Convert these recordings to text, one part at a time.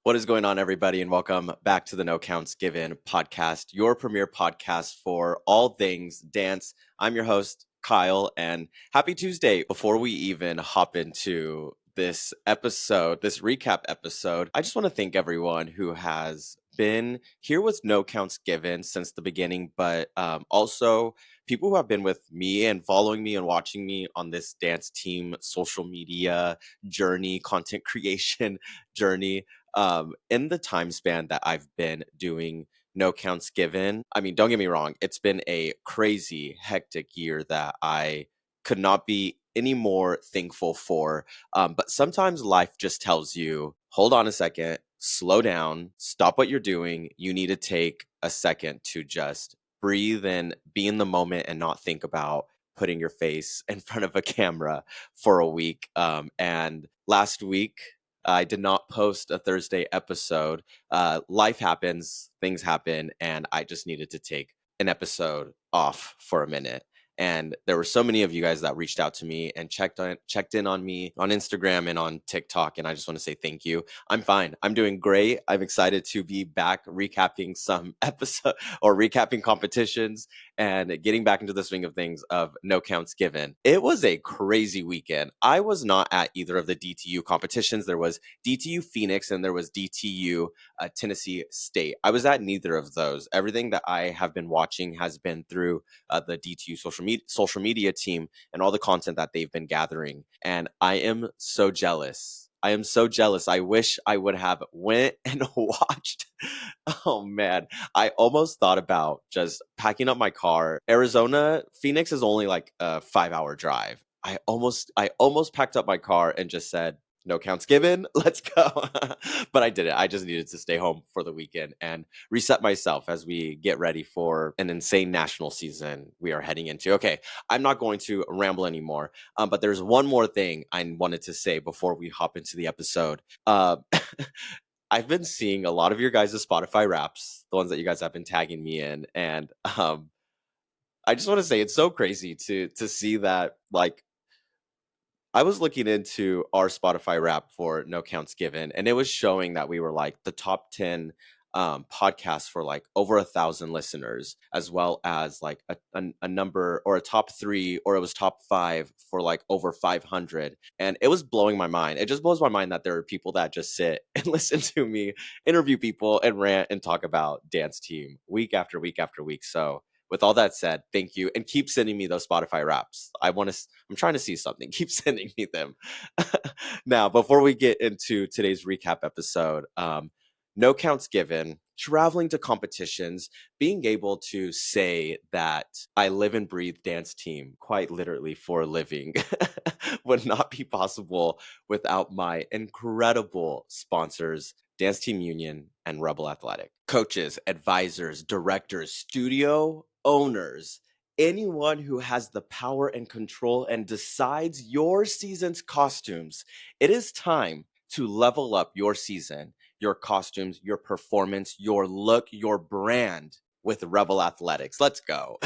What is going on, everybody, and welcome back to the No Counts Given podcast, your premier podcast for all things dance. I'm your host, Kyle, and happy Tuesday. Before we even hop into this episode, this recap episode, I just want to thank everyone who has been here with No Counts Given since the beginning, but also people who have been with me and following me and watching me on this dance team social media journey, content creation journey. In the time span that I've been doing No Counts Given, I mean, don't get me wrong, it's been a crazy, hectic year that I could not be any more thankful for. But sometimes life just tells you, hold on a second, slow down, stop what you're doing. You need to take a second to just breathe and be in the moment and not think about putting your face in front of a camera for a week. And last week, I did not post a Thursday episode. Life happens, things happen, and I just needed to take an episode off for a minute. And there were so many of you guys that reached out to me and checked in on me on Instagram and on TikTok, and I just want to say thank you. I'm fine. I'm doing great. I'm excited to be back recapping some episode or recapping competitions and getting back into the swing of things of No Counts Given. It was a crazy weekend. I was not at either of the DTU competitions. There was DTU Phoenix and there was DTU Tennessee State. I was at neither of those. Everything that I have been watching has been through the DTU social media team and all the content that they've been gathering. And I am so jealous. I am so jealous. I wish I would have went and watched. Oh man, I almost thought about just packing up my car. Arizona, Phoenix is only like a 5-hour drive. I almost packed up my car and just said, no counts given, let's go. But I didn't. I just needed to stay home for the weekend and reset myself as we get ready for an insane national season we are heading into. Okay, I'm not going to ramble anymore, but there's one more thing I wanted to say before we hop into the episode. I've been seeing a lot of your guys' Spotify raps, the ones that you guys have been tagging me in, and I just want to say it's so crazy to see that. Like, I was looking into our Spotify rap for No Counts Given, and it was showing that we were like the top 10 podcasts for like over 1,000 listeners, as well as like a number or a top three, or it was top five for like over 500. And it was blowing my mind. It just blows my mind that there are people that just sit and listen to me interview people and rant and talk about Dance Team week after week after week. So, with all that said, thank you, and keep sending me those Spotify raps. I'm trying to see something. Keep sending me them. Now, before we get into today's recap episode, no counts given, traveling to competitions, being able to say that I live and breathe dance team quite literally for a living would not be possible without my incredible sponsors, Dance Team Union and Rebel Athletic. Coaches, advisors, directors, studio owners, anyone who has the power and control and decides your season's costumes. It is time to level up your season, your costumes, your performance, your look, your brand with Rebel Athletics. Let's go.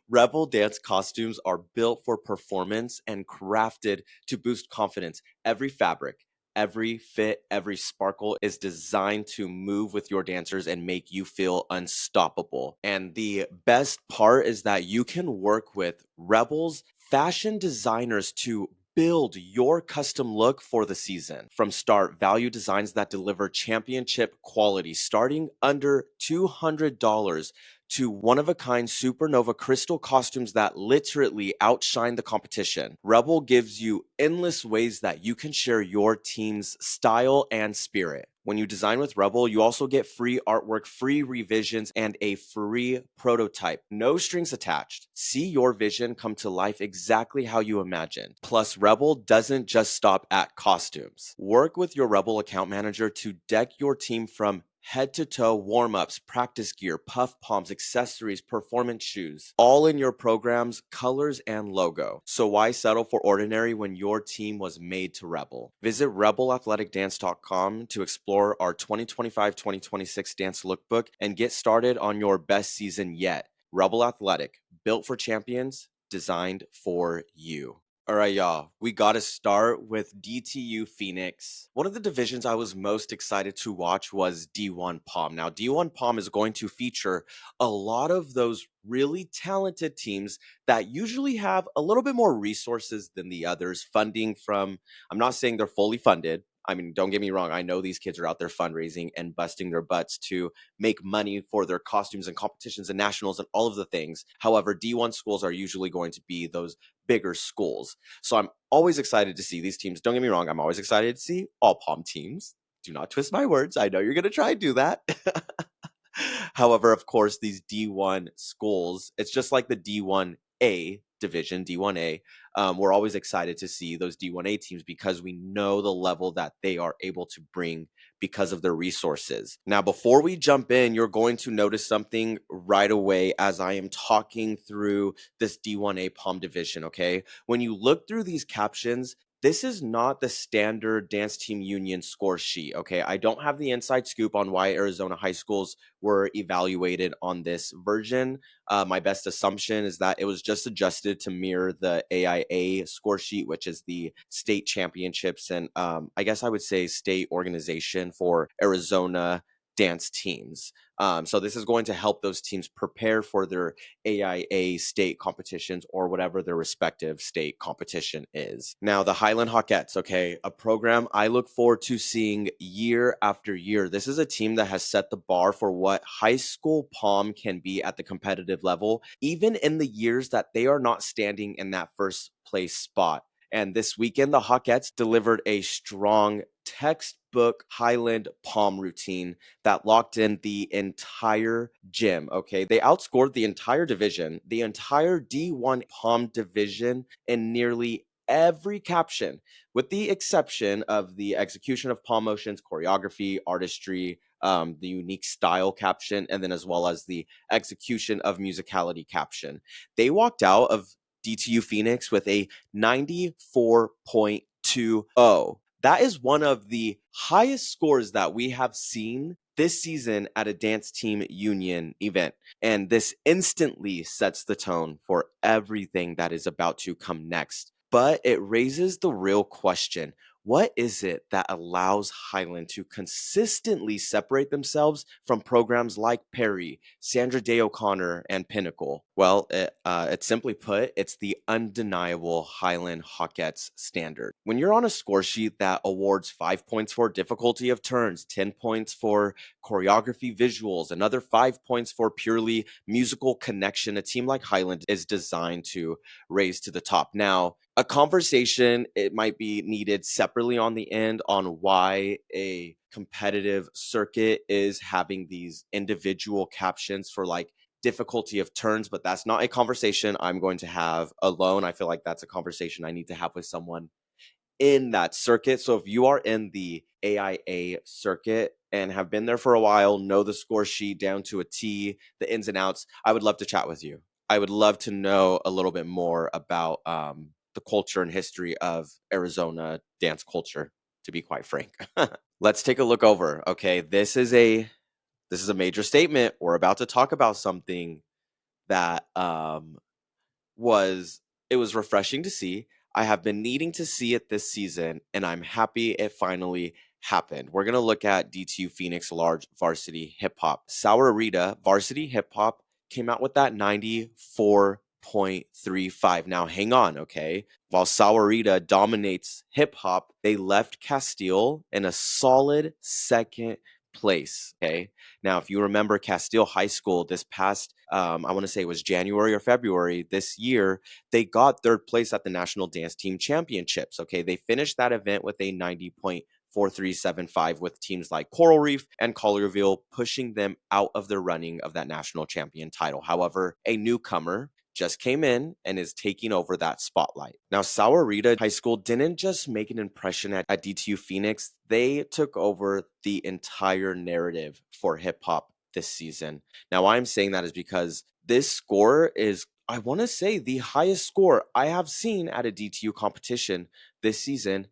Rebel dance costumes are built for performance and crafted to boost confidence. Every fabric, every fit, every sparkle is designed to move with your dancers and make you feel unstoppable. And the best part is that you can work with Rebel's fashion designers to build your custom look for the season. From start, value designs that deliver championship quality starting under $200 to one-of-a-kind supernova crystal costumes that literally outshine the competition. Rebel gives you endless ways that you can share your team's style and spirit. When you design with Rebel, you also get free artwork, free revisions, and a free prototype. No strings attached. See your vision come to life exactly how you imagined. Plus, Rebel doesn't just stop at costumes. Work with your Rebel account manager to deck your team from head to toe warm-ups, practice gear, puff palms, accessories, performance shoes, all in your program's colors and logo. So why settle for ordinary when your team was made to rebel? Visit rebelathleticdance.com to explore our 2025-2026 dance lookbook and get started on your best season yet. Rebel Athletic, built for champions, designed for you. All right, y'all. We got to start with DTU Phoenix. One of the divisions I was most excited to watch was D1 Palm. Now, D1 Palm is going to feature a lot of those really talented teams that usually have a little bit more resources than the others. Funding from, I'm not saying they're fully funded. I mean, don't get me wrong. I know these kids are out there fundraising and busting their butts to make money for their costumes and competitions and nationals and all of the things. However, D1 schools are usually going to be those bigger schools. So I'm always excited to see these teams. Don't get me wrong, I'm always excited to see all Palm teams. Do not twist my words. I know you're going to try and do that. However, of course, these D1 schools, it's just like the D1A division, D1A. We're always excited to see those D1A teams because we know the level that they are able to bring because of their resources. Now, before we jump in, you're going to notice something right away as I am talking through this D1A Palm division, okay? When you look through these captions, this is not the standard Dance Team Union score sheet, okay? I don't have the inside scoop on why Arizona high schools were evaluated on this version. My best assumption is that it was just adjusted to mirror the AIA score sheet, which is the state championships and I guess I would say state organization for Arizona dance teams. So this is going to help those teams prepare for their AIA state competitions or whatever their respective state competition is. Now, the Highland Hawkettes, okay, a program I look forward to seeing year after year. This is a team that has set the bar for what high school Palm can be at the competitive level, even in the years that they are not standing in that first place spot. And this weekend, the Hawkettes delivered a strong textbook Highland Palm routine that locked in the entire gym. Okay. They outscored the entire division, the entire D1 Palm division in nearly every caption, with the exception of the execution of palm motions, choreography, artistry, the unique style caption, and then as well as the execution of musicality caption. They walked out of DTU Phoenix with a 94.20. That is one of the highest scores that we have seen this season at a dance team union event. And this instantly sets the tone for everything that is about to come next. But it raises the real question: what is it that allows Highland to consistently separate themselves from programs like Perry, Sandra Day O'Connor, and Pinnacle? Well, it's simply put, it's the undeniable Highland Hawkettes standard. When you're on a score sheet that awards 5 points for difficulty of turns, 10 points for choreography visuals, another 5 points for purely musical connection, a team like Highland is designed to raise to the top. Now, a conversation it might be needed separately on the end on why a competitive circuit is having these individual captions for like difficulty of turns, but that's not a conversation I'm going to have alone. I feel like that's a conversation I need to have with someone in that circuit. So if you are in the AIA circuit and have been there for a while, know the score sheet down to a T, the ins and outs, I would love to chat with you. I would love to know a little bit more about the culture and history of Arizona dance culture, to be quite frank. Let's take a look over. Okay, this is a major statement. We're about to talk about something that was it was refreshing to see. I have been needing to see it this season, and I'm happy it finally happened. We're gonna look at DTU Phoenix Large Varsity Hip Hop. Saurarita Varsity Hip Hop came out with that 94.35. Now hang on, okay? While Saurarita dominates hip hop, they left Castile in a solid second place. Okay. Now, if you remember Castile High School this past, I want to say it was January or February this year, they got third place at the National Dance Team Championships. Okay. They finished that event with a 90.4375 with teams like Coral Reef and Collierville pushing them out of the running of that national champion title. However, a newcomer just came in and is taking over that spotlight. Now, Saurarita High School didn't just make an impression at DTU Phoenix, they took over the entire narrative for hip hop this season. Now, why I'm saying that is because this score is, I want to say, the highest score I have seen at a DTU competition this season.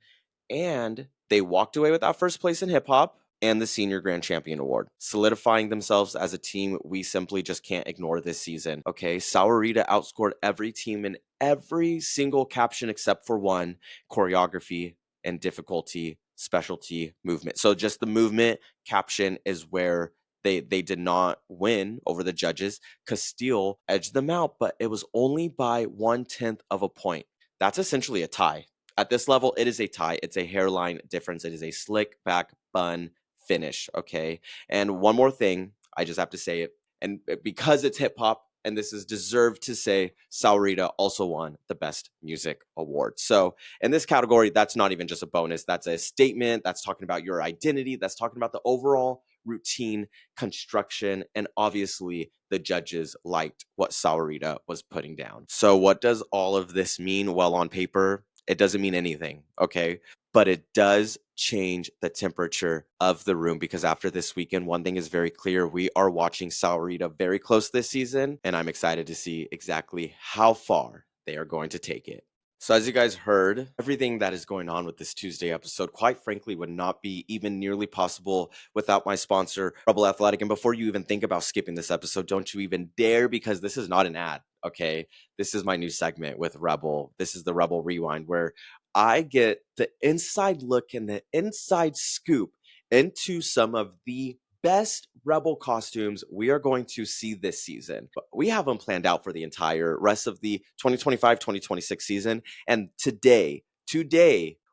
And they walked away with that first place in hip hop. and the Senior Grand Champion Award, solidifying themselves as a team we simply just can't ignore this season. Okay, Saurita outscored every team in every single caption except for one: choreography and difficulty, specialty, movement. So just the movement caption is where they did not win over the judges. Castile edged them out, but it was only by 1/10 of a point. That's essentially a tie. At this level, it is a tie. It's a hairline difference. It is a slick back bun finish. Okay. And one more thing, I just have to say it. And because it's hip hop, and this is deserved to say, Saurita also won the Best Music Award. So in this category, that's not even just a bonus. That's a statement. That's talking about your identity. That's talking about the overall routine construction. And obviously, the judges liked what Saurita was putting down. So what does all of this mean? Well, on paper, it doesn't mean anything. Okay. But it does change the temperature of the room, because after this weekend, one thing is very clear. We are watching Saurita very close this season, and I'm excited to see exactly how far they are going to take it. So as you guys heard, everything that is going on with this Tuesday episode, quite frankly, would not be even nearly possible without my sponsor, Rebel Athletic. And before you even think about skipping this episode, don't you even dare, because this is not an ad, okay? This is my new segment with Rebel. This is the Rebel Rewind, where I get the inside look and the inside scoop into some of the best Rebel costumes we are going to see this season. But we have them planned out for the entire rest of the 2025-2026 season. And today,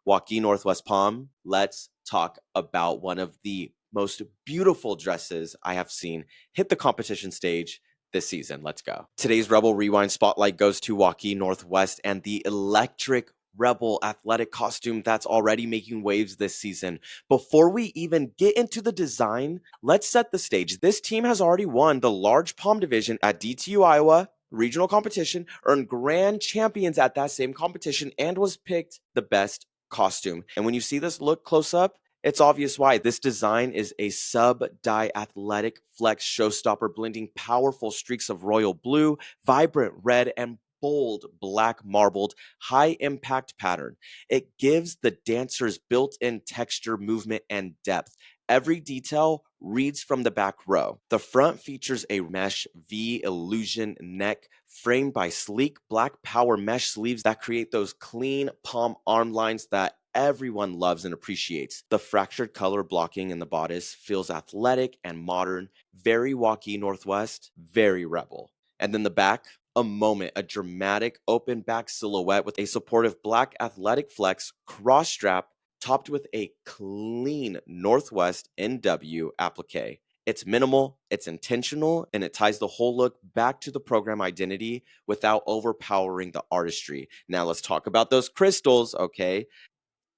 Joaquin Northwest Palm, let's talk about one of the most beautiful dresses I have seen hit the competition stage this season. Let's go. Today's Rebel Rewind spotlight goes to Joaquin Northwest and the electric Rebel athletic costume that's already making waves this season. Before we even get into the design, let's set the stage. This team has already won the large palm division at DTU Iowa regional competition, earned grand champions at that same competition, and was picked the best costume. And when you see this look close up, it's obvious why. This design is a sub-dye athletic flex showstopper, blending powerful streaks of royal blue, vibrant red, and bold black marbled high impact pattern. It gives the dancers built-in texture, movement, and depth. Every detail reads from the back row. The front features a mesh V illusion neck framed by sleek black power mesh sleeves that create those clean palm arm lines that everyone loves and appreciates. The fractured color blocking in the bodice feels athletic and modern, very Joaquin Northwest, very Rebel. And then the back, a moment, a dramatic open back silhouette with a supportive black athletic flex cross strap topped with a clean Northwest NW applique. It's minimal, it's intentional, and it ties the whole look back to the program identity without overpowering the artistry. Now let's talk about those crystals, okay?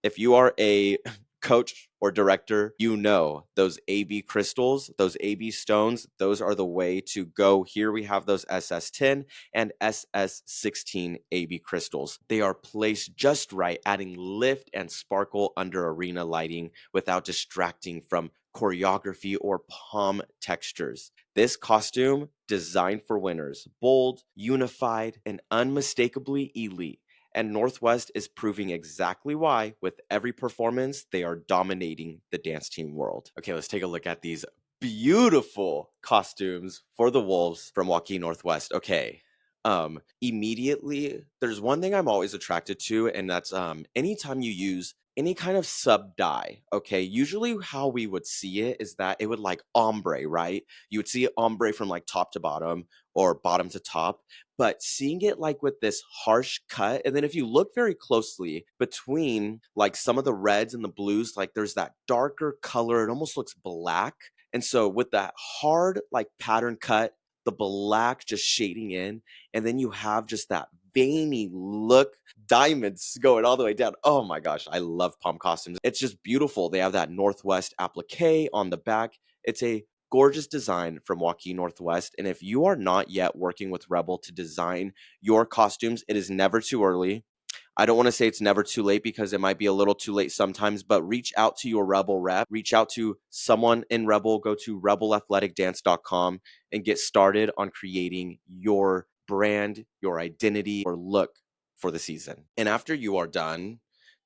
If you are a coach or director, you know those AB crystals, those AB stones, those are the way to go. Here we have those SS10 and SS16 AB crystals. They are placed just right, adding lift and sparkle under arena lighting without distracting from choreography or palm textures. This costume, designed for winners, bold, unified, and unmistakably elite. And Northwest is proving exactly why. With every performance, they are dominating the dance team world. Okay, let's take a look at these beautiful costumes for the Wolves from Joaquin Northwest. Okay. Immediately, there's one thing I'm always attracted to, and that's anytime you use any kind of sub dye. Okay, usually how we would see it is that it would like ombre, right? You would see it ombre from like top to bottom or bottom to top, but seeing it like with this harsh cut, and then if you look very closely between like some of the reds and the blues, like there's that darker color, it almost looks black. And so with that hard like pattern cut, the black just shading in, and then you have just that veiny look, diamonds going all the way down. Oh my gosh, I love palm costumes. It's just beautiful. They have that Northwest applique on the back. It's a gorgeous design from Joaquin Northwest. And if you are not yet working with Rebel to design your costumes, it is never too early. I don't want to say it's never too late, because it might be a little too late sometimes, but reach out to your Rebel rep, reach out to someone in Rebel, go to rebelathleticdance.com and get started on creating your brand, your identity, or look for the season. And after you are done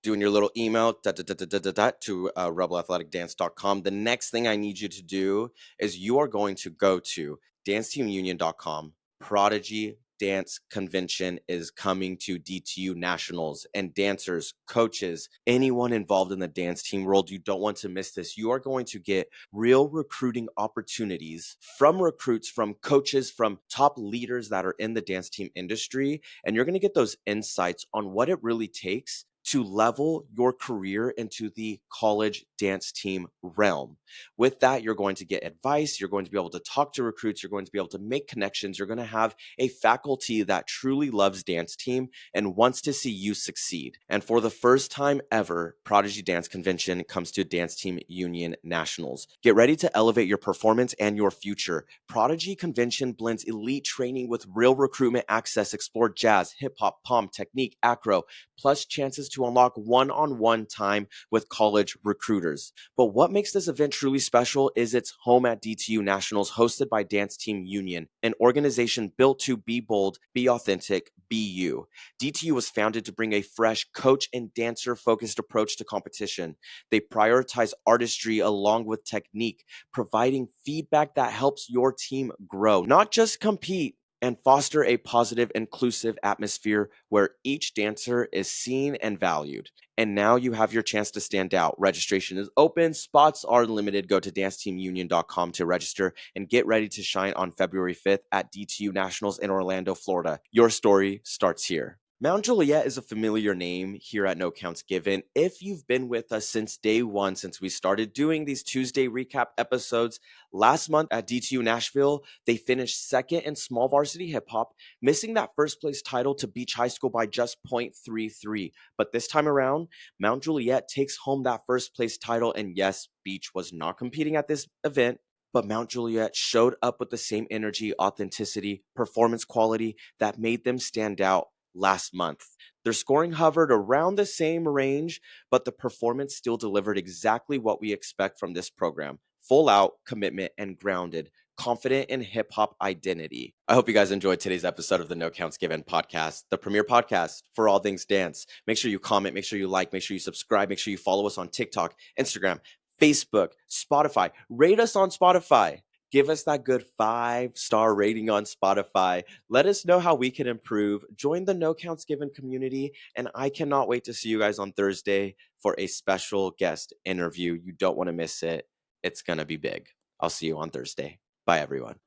doing your little email to rebelathleticdance.com. The next thing I need you to do is you are going to go to danceteamunion.com. Prodigy Dance Convention is coming to DTU Nationals, and dancers, coaches, anyone involved in the dance team world, you don't want to miss this. You are going to get real recruiting opportunities from recruits, from coaches, from top leaders that are in the dance team industry, and you're going to get those insights on what it really takes to level your career into the college dance team realm. With that, you're going to get advice, you're going to be able to talk to recruits, you're going to be able to make connections, you're going to have a faculty that truly loves dance team and wants to see you succeed. And for the first time ever, Prodigy Dance Convention comes to Dance Team Union Nationals. Get ready to elevate your performance and your future. Prodigy Convention blends elite training with real recruitment access. Explore jazz, hip hop, pom, technique, acro, plus chances to unlock one-on-one time with college recruiters. But what makes this event truly special is it's home at DTU Nationals, hosted by Dance Team Union, an organization built to be bold, be authentic, be you. DTU was founded to bring a fresh coach and dancer focused approach to competition. They prioritize artistry along with technique, providing feedback that helps your team grow, not just compete, and foster a positive, inclusive atmosphere where each dancer is seen and valued. And now you have your chance to stand out. Registration is open, spots are limited. Go to danceteamunion.com to register and get ready to shine on February 5th at DTU Nationals in Orlando, Florida. Your story starts here. Mount Juliet is a familiar name here at No Counts Given. If you've been with us since day one, since we started doing these Tuesday recap episodes, last month at DTU Nashville, they finished second in small varsity hip hop, missing that first place title to Beach High School by just 0.33. But this time around, Mount Juliet takes home that first place title. And yes, Beach was not competing at this event, but Mount Juliet showed up with the same energy, authenticity, performance quality that made them stand out last month. Their scoring hovered around the same range, but the performance still delivered exactly what we expect from this program: full out, commitment, and grounded, confident in hip hop identity. I hope you guys enjoyed today's episode of the No Counts Given podcast, the premier podcast for all things dance. Make sure you comment, make sure you like, make sure you subscribe, make sure you follow us on TikTok, Instagram, Facebook, Spotify. Rate us on Spotify. Give us that good 5-star rating on Spotify. Let us know how we can improve. Join the No Counts Given community. And I cannot wait to see you guys on Thursday for a special guest interview. You don't want to miss it. It's going to be big. I'll see you on Thursday. Bye, everyone.